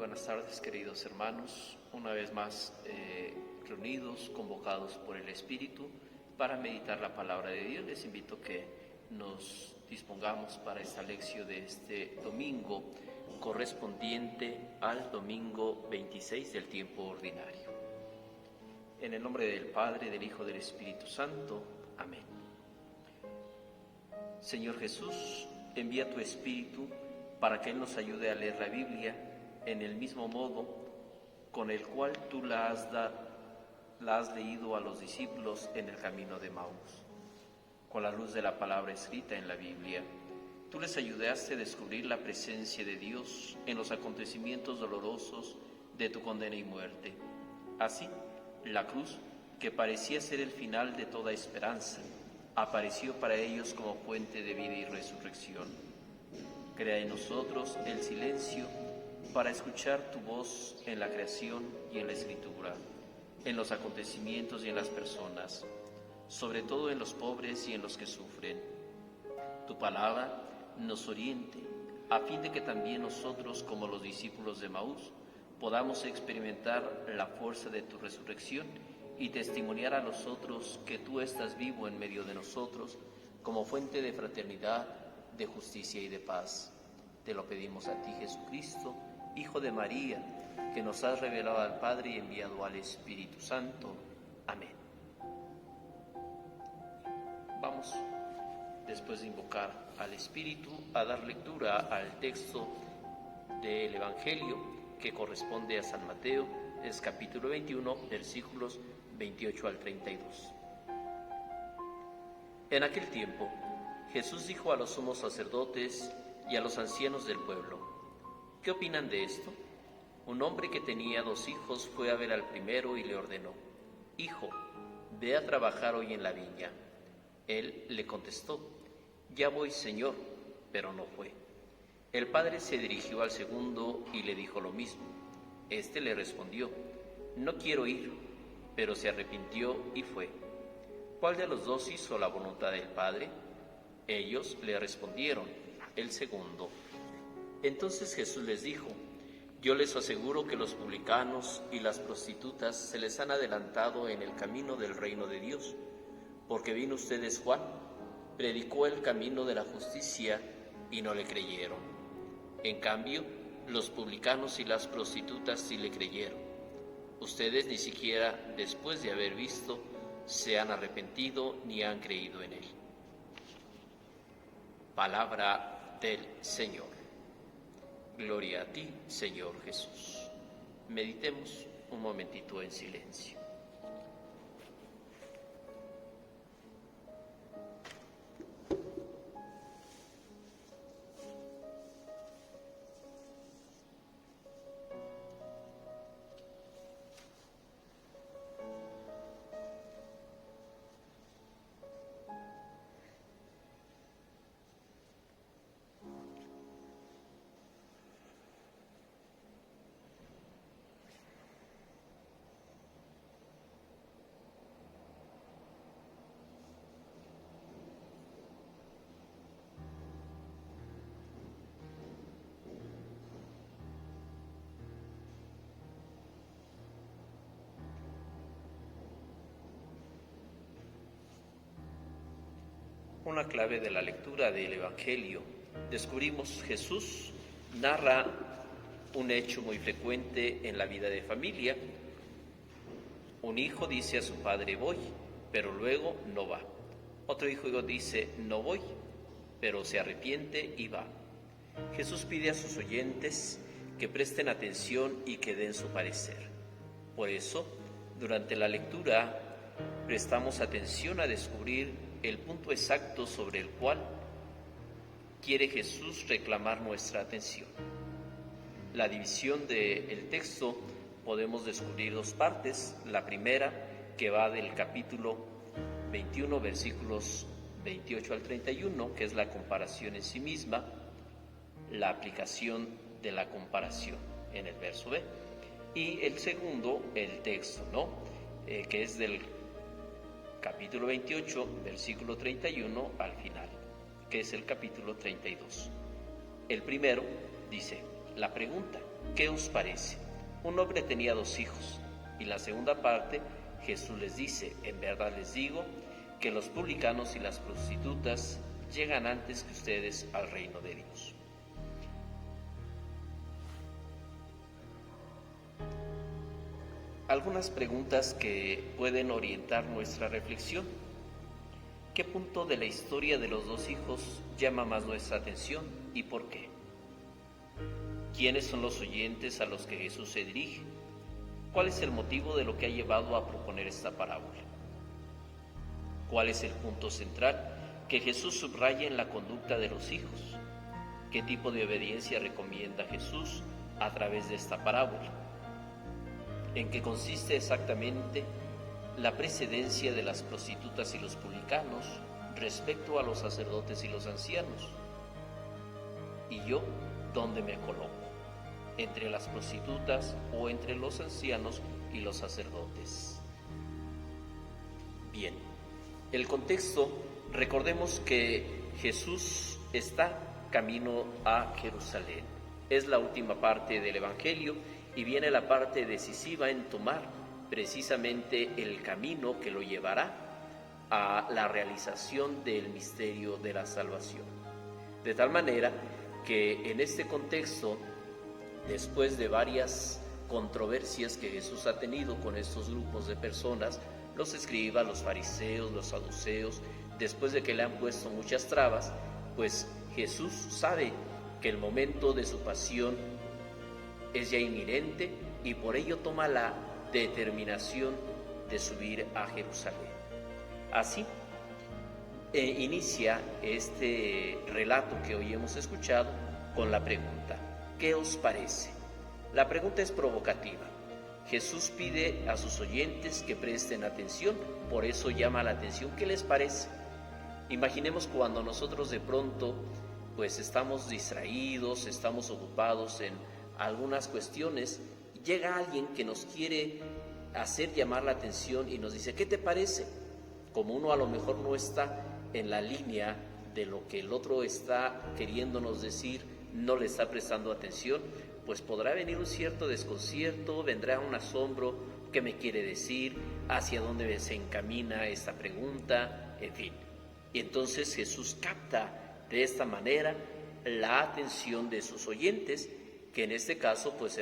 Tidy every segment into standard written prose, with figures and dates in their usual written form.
buenas tardes, queridos hermanos, una vez más reunidos, convocados por el Espíritu para meditar la palabra de Dios. Les invito a que nos dispongamos para esta lección de este domingo, correspondiente al domingo 26 del tiempo ordinario. En el nombre del Padre, del Hijo, del Espíritu Santo. Amén. Señor Jesús, envía tu Espíritu para que Él nos ayude a leer la Biblia en el mismo modo con el cual tú la has leído a los discípulos en el camino de Maús. Con la luz de la palabra escrita en la Biblia, tú les ayudaste a descubrir la presencia de Dios en los acontecimientos dolorosos de tu condena y muerte. Así, la cruz, que parecía ser el final de toda esperanza, apareció para ellos como fuente de vida y resurrección. Crea en nosotros el silencio para escuchar tu voz en la creación y en la escritura, en los acontecimientos y en las personas, sobre todo en los pobres y en los que sufren. Tu palabra nos oriente, a fin de que también nosotros, como los discípulos de Maús, podamos experimentar la fuerza de tu resurrección y testimoniar a los otros que tú estás vivo en medio de nosotros como fuente de fraternidad, de justicia y de paz. Te lo pedimos a ti, Jesucristo, Hijo de María, que nos has revelado al Padre y enviado al Espíritu Santo. Amén. Vamos, después de invocar al Espíritu, a dar lectura al texto del Evangelio que corresponde a San Mateo, es capítulo 21, versículos 28 al 32. En aquel tiempo, Jesús dijo a los sumos sacerdotes y a los ancianos del pueblo: ¿qué opinan de esto? Un hombre que tenía 2 hijos fue a ver al primero y le ordenó: Hijo, ve a trabajar hoy en la viña. Él le contestó: Ya voy, Señor, pero no fue. El padre se dirigió al segundo y le dijo lo mismo. Este le respondió: No quiero ir, pero se arrepintió y fue. ¿Cuál de los 2 hizo la voluntad del padre? Ellos le respondieron: el segundo. Entonces Jesús les dijo: Yo les aseguro que los publicanos y las prostitutas se les han adelantado en el camino del reino de Dios, porque vino ustedes Juan, predicó el camino de la justicia y no le creyeron. En cambio, los publicanos y las prostitutas sí le creyeron. Ustedes ni siquiera después de haber visto se han arrepentido ni han creído en él. Palabra del Señor. Gloria a ti, Señor Jesús. Meditemos un momentito en silencio. Una clave de la lectura del Evangelio. Descubrimos Jesús narra un hecho muy frecuente en la vida de familia. Un hijo dice a su padre: voy, pero luego no va. Otro hijo dice: no voy, pero se arrepiente y va. Jesús pide a sus oyentes que presten atención y que den su parecer. Por eso, durante la lectura, prestamos atención a descubrir el punto exacto sobre el cual quiere Jesús reclamar nuestra atención. La división del texto podemos descubrir 2 partes. La primera, que va del capítulo 21, versículos 28 al 31, que es la comparación en sí misma, la aplicación de la comparación en el verso B. Y el segundo, el texto, que es del capítulo 28, versículo 31 al final, que es el capítulo 32. El primero dice: la pregunta, ¿qué os parece? Un hombre tenía 2 hijos, y la segunda parte Jesús les dice, en verdad les digo, que los publicanos y las prostitutas llegan antes que ustedes al reino de Dios. Algunas preguntas que pueden orientar nuestra reflexión. ¿Qué punto de la historia de los 2 hijos llama más nuestra atención y por qué? ¿Quiénes son los oyentes a los que Jesús se dirige? ¿Cuál es el motivo de lo que ha llevado a proponer esta parábola? ¿Cuál es el punto central que Jesús subraya en la conducta de los hijos? ¿Qué tipo de obediencia recomienda Jesús a través de esta parábola? ¿En qué consiste exactamente la precedencia de las prostitutas y los publicanos respecto a los sacerdotes y los ancianos? ¿Y yo dónde me coloco? ¿Entre las prostitutas o entre los ancianos y los sacerdotes? Bien, el contexto, recordemos que Jesús está camino a Jerusalén. Es la última parte del Evangelio y viene la parte decisiva en tomar precisamente el camino que lo llevará a la realización del misterio de la salvación. De tal manera que en este contexto, después de varias controversias que Jesús ha tenido con estos grupos de personas, los escribas, los fariseos, los saduceos, después de que le han puesto muchas trabas, pues Jesús sabe que el momento de su pasión es ya inminente y por ello toma la determinación de subir a Jerusalén. Así inicia este relato que hoy hemos escuchado con la pregunta, ¿qué os parece? La pregunta es provocativa. Jesús pide a sus oyentes que presten atención, por eso llama la atención, ¿qué les parece? Imaginemos cuando nosotros de pronto pues estamos distraídos, estamos ocupados en algunas cuestiones, llega alguien que nos quiere hacer llamar la atención y nos dice, ¿qué te parece? Como uno a lo mejor no está en la línea de lo que el otro está queriéndonos decir, no le está prestando atención, pues podrá venir un cierto desconcierto, vendrá un asombro, ¿qué me quiere decir? ¿Hacia dónde se encamina esta pregunta? En fin. Y entonces Jesús capta de esta manera la atención de sus oyentes, que en este caso pues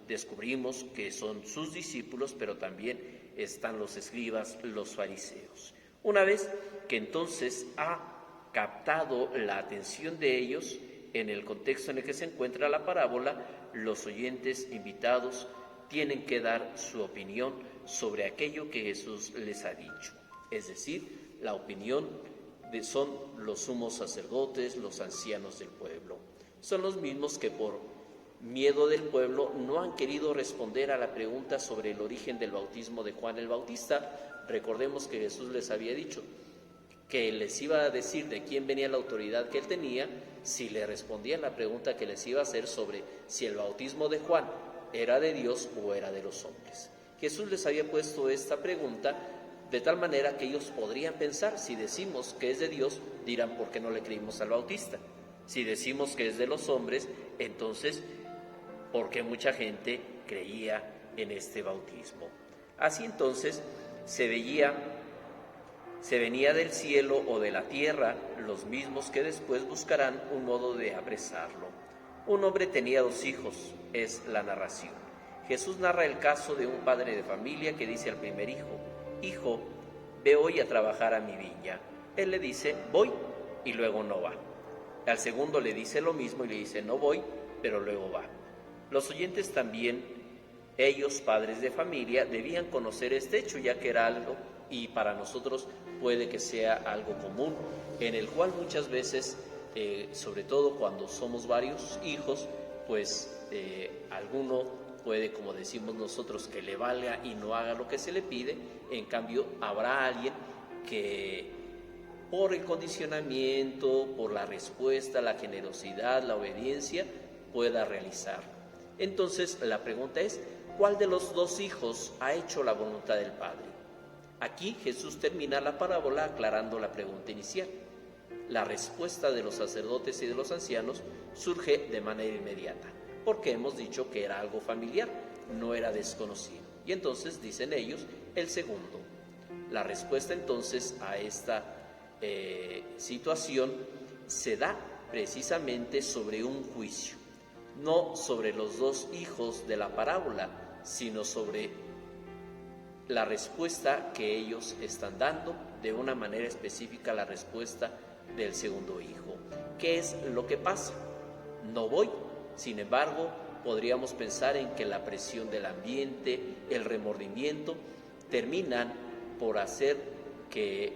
descubrimos que son sus discípulos, pero también están los escribas, los fariseos. Una vez que entonces ha captado la atención de ellos, en el contexto en el que se encuentra la parábola, los oyentes invitados tienen que dar su opinión sobre aquello que Jesús les ha dicho. Es decir, la opinión son los sumos sacerdotes, los ancianos del pueblo. Son los mismos que por miedo del pueblo no han querido responder a la pregunta sobre el origen del bautismo de Juan el Bautista. Recordemos que Jesús les había dicho que les iba a decir de quién venía la autoridad que él tenía si le respondían la pregunta que les iba a hacer sobre si el bautismo de Juan era de Dios o era de los hombres. Jesús les había puesto esta pregunta de tal manera que ellos podrían pensar, si decimos que es de Dios, dirán, ¿por qué no le creímos al Bautista? Si decimos que es de los hombres, entonces, ¿por qué mucha gente creía en este bautismo? Así entonces se venía del cielo o de la tierra, los mismos que después buscarán un modo de apresarlo. Un hombre tenía 2 hijos, es la narración. Jesús narra el caso de un padre de familia que dice al primer hijo, hijo, ve hoy a trabajar a mi viña. Él le dice, voy, y luego no va. Al segundo le dice lo mismo y le dice, no voy, pero luego va. Los oyentes también, ellos, padres de familia, debían conocer este hecho, ya que era algo, y para nosotros puede que sea algo común, en el cual muchas veces, sobre todo cuando somos varios hijos, pues alguno puede, como decimos nosotros, que le valga y no haga lo que se le pide. En cambio, habrá alguien que por el condicionamiento, por la respuesta, la generosidad, la obediencia, pueda realizarlo. Entonces, la pregunta es, ¿cuál de los 2 hijos ha hecho la voluntad del Padre? Aquí Jesús termina la parábola aclarando la pregunta inicial. La respuesta de los sacerdotes y de los ancianos surge de manera inmediata. porque hemos dicho que era algo familiar, no era desconocido. Y entonces dicen ellos, el segundo. La respuesta entonces a esta situación se da precisamente sobre un juicio, no sobre los dos hijos de la parábola, sino sobre la respuesta que ellos están dando, de una manera específica la respuesta del segundo hijo. ¿Qué es lo que pasa? No voy. Sin embargo, podríamos pensar en que la presión del ambiente, el remordimiento, terminan por hacer que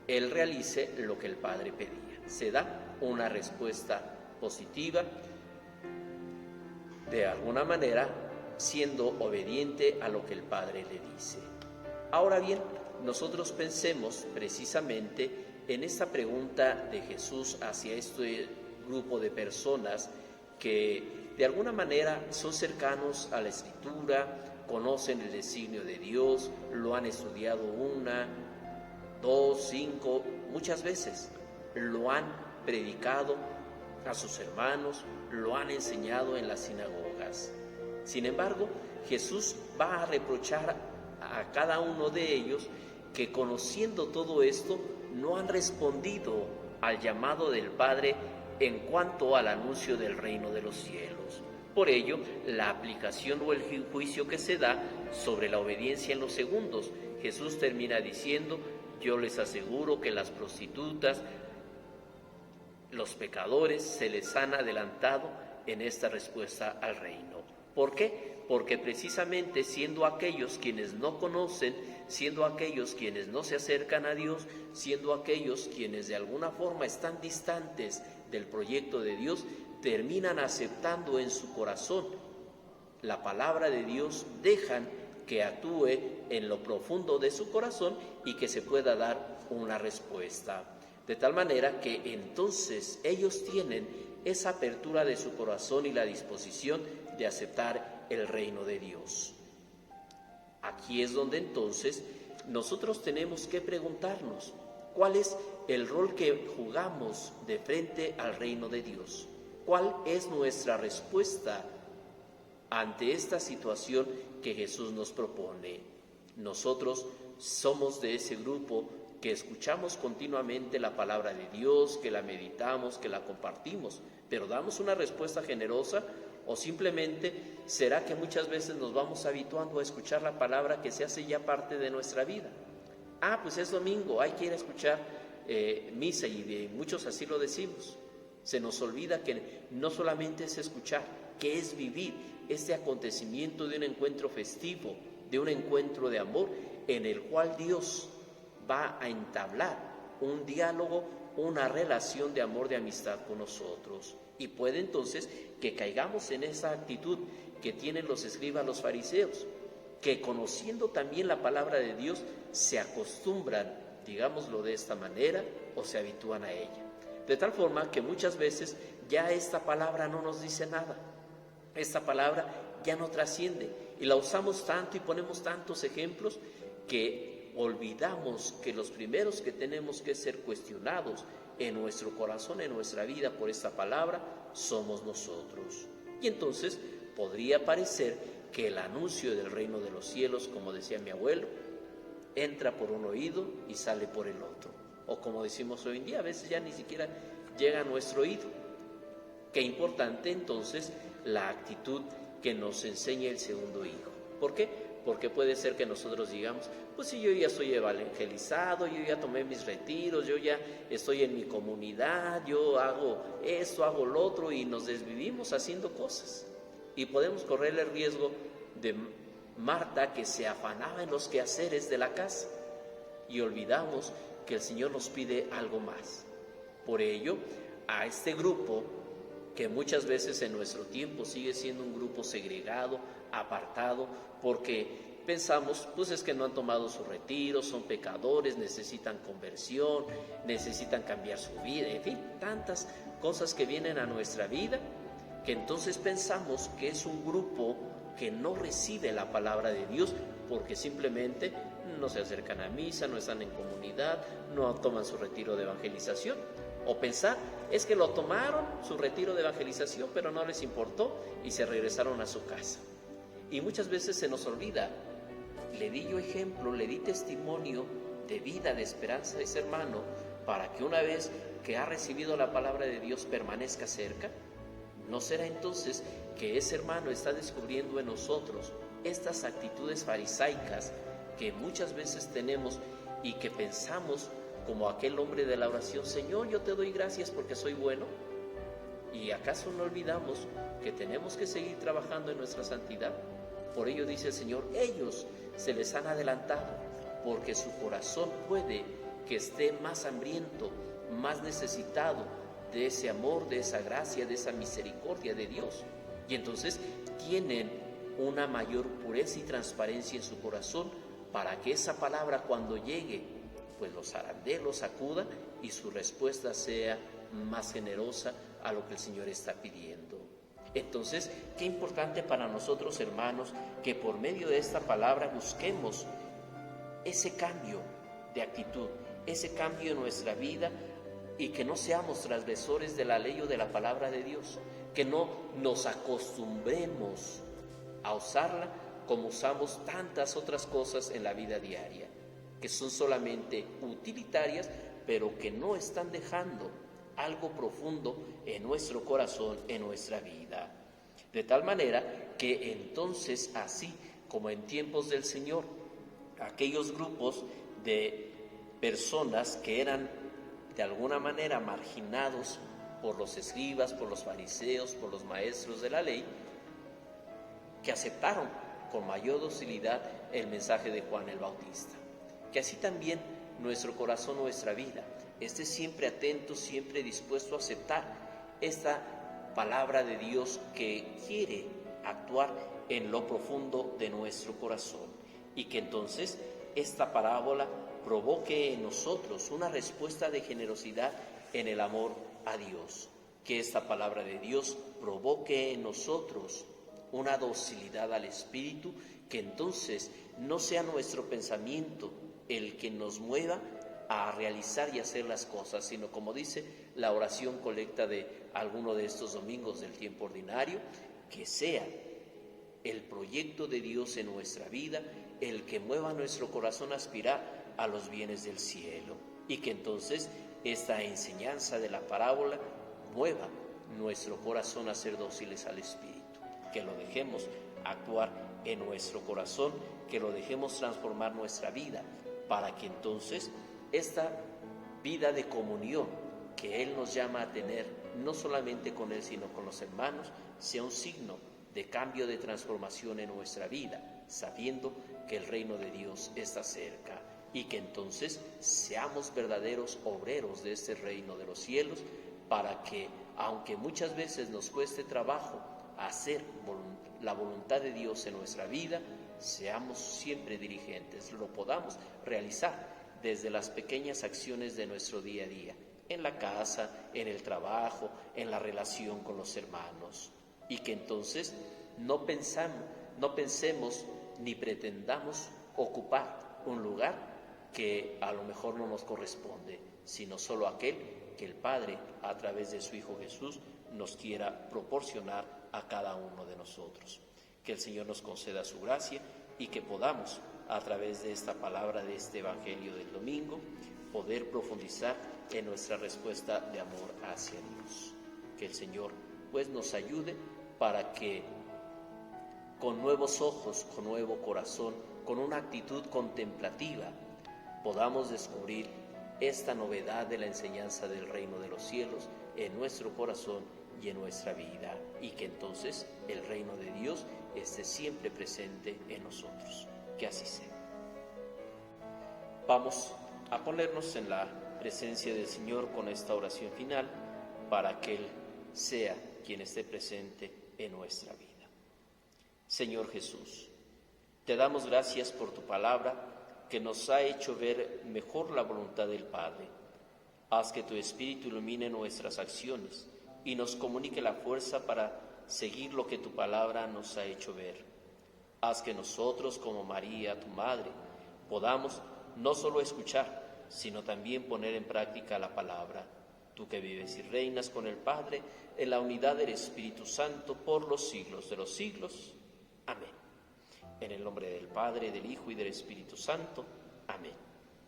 él realice lo que el padre pedía. Se da una respuesta positiva, de alguna manera siendo obediente a lo que el padre le dice. Ahora bien, nosotros pensemos precisamente en esta pregunta de Jesús hacia este grupo de personas que de alguna manera son cercanos a la Escritura, conocen el designio de Dios, lo han estudiado 1, 2, 5, muchas veces, lo han predicado a sus hermanos, lo han enseñado en las sinagogas. Sin embargo, Jesús va a reprochar a cada uno de ellos que, conociendo todo esto, no han respondido al llamado del Padre en cuanto al anuncio del reino de los cielos. Por ello, la aplicación o el juicio que se da sobre la obediencia en los segundos, Jesús termina diciendo: yo les aseguro que las prostitutas, los pecadores, se les han adelantado en esta respuesta al reino. ¿Por qué? Porque precisamente siendo aquellos quienes no conocen, siendo aquellos quienes no se acercan a Dios, siendo aquellos quienes de alguna forma están distantes del proyecto de Dios, terminan aceptando en su corazón la palabra de Dios, dejan que actúe en lo profundo de su corazón y que se pueda dar una respuesta. De tal manera que entonces ellos tienen esa apertura de su corazón y la disposición de aceptar el reino de Dios. Aquí es donde entonces nosotros tenemos que preguntarnos, ¿cuál es el rol que jugamos de frente al reino de Dios? ¿Cuál es nuestra respuesta ante esta situación que Jesús nos propone? Nosotros somos de ese grupo que escuchamos continuamente la palabra de Dios, que la meditamos, que la compartimos, pero ¿damos una respuesta generosa? ¿O simplemente será que muchas veces nos vamos habituando a escuchar la palabra que se hace ya parte de nuestra vida? Pues es domingo, hay que ir a escuchar misa, y muchos así lo decimos. Se nos olvida que no solamente es escuchar, que es vivir este acontecimiento de un encuentro festivo, de un encuentro de amor, en el cual Dios va a entablar un diálogo, una relación de amor, de amistad con nosotros. Y puede entonces que caigamos en esa actitud que tienen los escribas, los fariseos, que conociendo también la palabra de Dios se acostumbran, digámoslo de esta manera, o se habitúan a ella. De tal forma que muchas veces ya esta palabra no nos dice nada, esta palabra ya no trasciende, y la usamos tanto y ponemos tantos ejemplos que olvidamos que los primeros que tenemos que ser cuestionados en nuestro corazón, en nuestra vida por esta palabra, somos nosotros. Y entonces podría parecer que el anuncio del reino de los cielos, como decía mi abuelo, entra por un oído y sale por el otro. O como decimos hoy en día, a veces ya ni siquiera llega a nuestro oído. Qué importante entonces la actitud que nos enseña el segundo hijo. ¿Por qué? Porque puede ser que nosotros digamos, pues si yo ya estoy evangelizado, yo ya tomé mis retiros, yo ya estoy en mi comunidad, yo hago esto, hago lo otro, y nos desvivimos haciendo cosas. Y podemos correr el riesgo de Marta, que se afanaba en los quehaceres de la casa, y olvidamos que el Señor nos pide algo más. Por ello, a este grupo, que muchas veces en nuestro tiempo sigue siendo un grupo segregado, apartado, porque pensamos, pues es que no han tomado su retiro, son pecadores, necesitan conversión, necesitan cambiar su vida, en fin, tantas cosas que vienen a nuestra vida, que entonces pensamos que es un grupo que no recibe la palabra de Dios, porque simplemente no se acercan a misa, no están en comunidad, no toman su retiro de evangelización. O pensar, es que lo tomaron, su retiro de evangelización, pero no les importó y se regresaron a su casa. Y muchas veces se nos olvida, le di yo ejemplo, le di testimonio de vida, de esperanza a ese hermano, para que una vez que ha recibido la palabra de Dios permanezca cerca. ¿No será entonces que ese hermano está descubriendo en nosotros estas actitudes farisaicas que muchas veces tenemos y que pensamos como aquel hombre de la oración: Señor, yo te doy gracias porque soy bueno? ¿Y acaso no olvidamos que tenemos que seguir trabajando en nuestra santidad? Por ello dice el Señor, ellos se les han adelantado, porque su corazón puede que esté más hambriento, más necesitado de ese amor, de esa gracia, de esa misericordia de Dios. Y entonces tienen una mayor pureza y transparencia en su corazón para que esa palabra, cuando llegue, pues los zarandee, los sacuda y su respuesta sea más generosa a lo que el Señor está pidiendo. Entonces, qué importante para nosotros, hermanos, que por medio de esta palabra busquemos ese cambio de actitud, ese cambio en nuestra vida, y que no seamos transgresores de la ley o de la palabra de Dios, que no nos acostumbremos a usarla como usamos tantas otras cosas en la vida diaria, que son solamente utilitarias, pero que no están dejando algo profundo en nuestro corazón, en nuestra vida. De tal manera que entonces, así como en tiempos del Señor, aquellos grupos de personas que eran de alguna manera marginados por los escribas, por los fariseos, por los maestros de la ley, que aceptaron con mayor docilidad el mensaje de Juan el Bautista. Que así también nuestro corazón, nuestra vida, esté siempre atento, siempre dispuesto a aceptar esta palabra de Dios que quiere actuar en lo profundo de nuestro corazón, y que entonces esta parábola provoque en nosotros una respuesta de generosidad en el amor a Dios, que esta palabra de Dios provoque en nosotros una docilidad al Espíritu, que entonces no sea nuestro pensamiento el que nos mueva a realizar y hacer las cosas, sino, como dice la oración colecta de alguno de estos domingos del tiempo ordinario, que sea el proyecto de Dios en nuestra vida el que mueva nuestro corazón a aspirar a los bienes del cielo, y que entonces esta enseñanza de la parábola mueva nuestro corazón a ser dóciles al Espíritu, que lo dejemos actuar en nuestro corazón, que lo dejemos transformar nuestra vida, para que entonces esta vida de comunión que Él nos llama a tener, no solamente con Él, sino con los hermanos, sea un signo de cambio, de transformación en nuestra vida, sabiendo que el reino de Dios está cerca, y que entonces seamos verdaderos obreros de este reino de los cielos, para que, aunque muchas veces nos cueste trabajo hacer la voluntad de Dios en nuestra vida, seamos siempre dirigentes, lo podamos realizar desde las pequeñas acciones de nuestro día a día, en la casa, en el trabajo, en la relación con los hermanos, y que entonces no pensemos ni pretendamos ocupar un lugar que a lo mejor no nos corresponde, sino solo aquel que el Padre, a través de su Hijo Jesús, nos quiera proporcionar a cada uno de nosotros. Que el Señor nos conceda su gracia y que podamos, a través de esta palabra, de este Evangelio del domingo, poder profundizar en nuestra respuesta de amor hacia Dios. Que el Señor pues nos ayude para que con nuevos ojos, con nuevo corazón, con una actitud contemplativa, podamos descubrir esta novedad de la enseñanza del reino de los cielos en nuestro corazón y en nuestra vida, y que entonces el reino de Dios esté siempre presente en nosotros. Que así sea. Vamos a ponernos en la presencia del Señor con esta oración final, para que Él sea quien esté presente en nuestra vida. Señor Jesús, te damos gracias por tu palabra, que nos ha hecho ver mejor la voluntad del Padre. Haz que tu Espíritu ilumine nuestras acciones y nos comunique la fuerza para seguir lo que tu palabra nos ha hecho ver. Haz que nosotros, como María, tu Madre, podamos no solo escuchar, sino también poner en práctica la palabra. tú que vives y reinas con el Padre, en la unidad del Espíritu Santo, por los siglos de los siglos. Amén. En el nombre del Padre, del Hijo y del Espíritu Santo. Amén.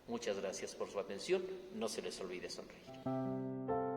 Muchas gracias por su atención. No se les olvide sonreír.